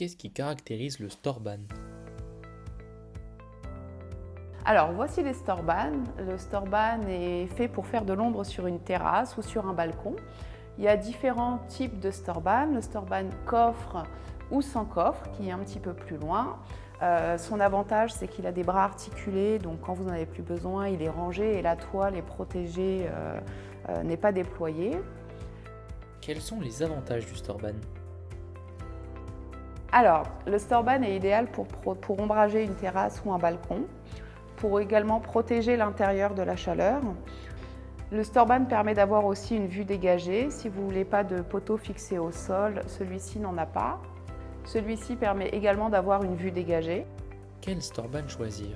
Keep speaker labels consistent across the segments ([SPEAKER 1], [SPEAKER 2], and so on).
[SPEAKER 1] Qu'est-ce qui caractérise le Storban?
[SPEAKER 2] Alors voici les Storban. Le Storban est fait pour faire de l'ombre sur une terrasse ou sur un balcon. Il y a différents types de Storban. Le Storban coffre ou sans coffre, qui est un petit peu plus loin. Son avantage, c'est qu'il a des bras articulés, donc quand vous n'en avez plus besoin, il est rangé et la toile est protégée, n'est pas déployée.
[SPEAKER 1] Quels sont les avantages du Storban?
[SPEAKER 2] Alors, le Storban est idéal pour ombrager une terrasse ou un balcon, pour également protéger l'intérieur de la chaleur. Le Storban permet d'avoir aussi une vue dégagée. Si vous ne voulez pas de poteau fixé au sol, celui-ci n'en a pas. Celui-ci permet également d'avoir une vue dégagée.
[SPEAKER 1] Quel Storban choisir?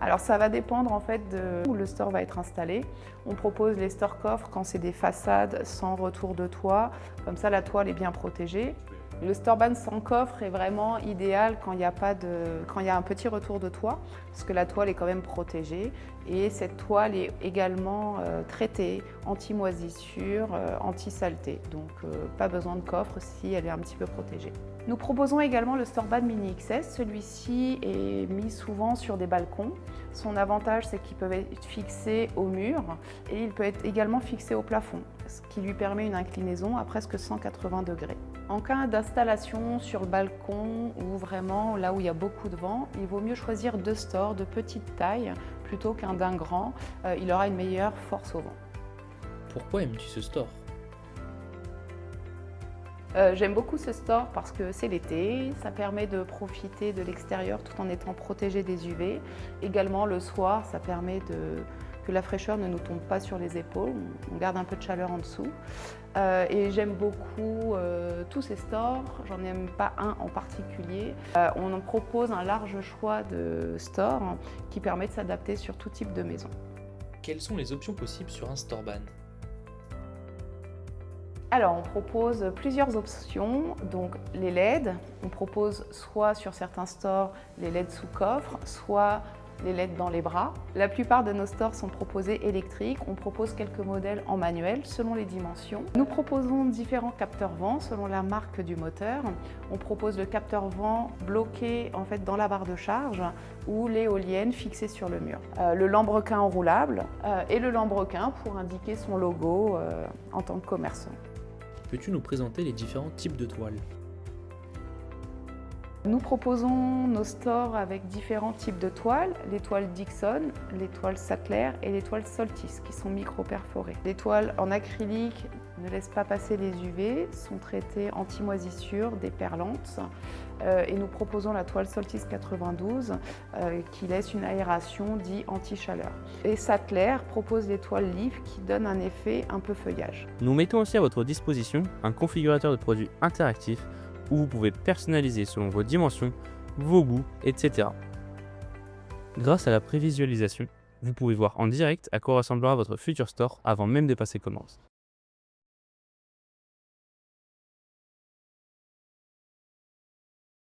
[SPEAKER 2] Alors ça va dépendre en fait de où le store va être installé. On propose les store coffres quand c'est des façades sans retour de toit, comme ça la toile est bien protégée. Le Storban sans coffre est vraiment idéal quand il y a un petit retour de toit, parce que la toile est quand même protégée. Et cette toile est également traitée anti-moisissure, anti-saleté. Donc pas besoin de coffre si elle est un petit peu protégée. Nous proposons également le Storban Mini XS. Celui-ci est mis souvent sur des balcons. Son avantage, c'est qu'il peut être fixé au mur et il peut être également fixé au plafond, ce qui lui permet une inclinaison à presque 180 degrés. En cas d'installation sur le balcon ou vraiment là où il y a beaucoup de vent, il vaut mieux choisir deux stores de petite taille plutôt qu'un d'un grand. Il aura une meilleure force au vent.
[SPEAKER 1] Pourquoi aimes-tu ce store?
[SPEAKER 2] J'aime beaucoup ce store parce que c'est l'été, ça permet de profiter de l'extérieur tout en étant protégé des UV. Également le soir, ça permet que la fraîcheur ne nous tombe pas sur les épaules, on garde un peu de chaleur en dessous. Et j'aime beaucoup tous ces stores, j'en aime pas un en particulier. On en propose un large choix de stores qui permet de s'adapter sur tout type de maison.
[SPEAKER 1] Quelles sont les options possibles sur un Storban?
[SPEAKER 2] Alors, on propose plusieurs options, donc les LED. On propose soit sur certains stores les LED sous coffre, soit les LED dans les bras. La plupart de nos stores sont proposés électriques. On propose quelques modèles en manuel selon les dimensions. Nous proposons différents capteurs vent selon la marque du moteur. On propose le capteur vent bloqué en fait dans la barre de charge ou l'éolienne fixée sur le mur. Le lambrequin enroulable et le lambrequin pour indiquer son logo en tant que commerçant.
[SPEAKER 1] Peux-tu nous présenter les différents types de toiles?
[SPEAKER 2] Nous proposons nos stores avec différents types de toiles, les toiles Dixon, les toiles Sattler et les toiles Soltis qui sont micro-perforées. Les toiles en acrylique ne laissent pas passer les UV, sont traitées anti-moisissure, déperlantes. Et nous proposons la toile Soltis 92 qui laisse une aération dite anti-chaleur. Et Sattler propose les toiles Leaf qui donnent un effet un peu feuillage.
[SPEAKER 3] Nous mettons aussi à votre disposition un configurateur de produits interactif où vous pouvez personnaliser selon vos dimensions, vos goûts, etc. Grâce à la prévisualisation, vous pouvez voir en direct à quoi ressemblera votre futur store avant même de passer commande.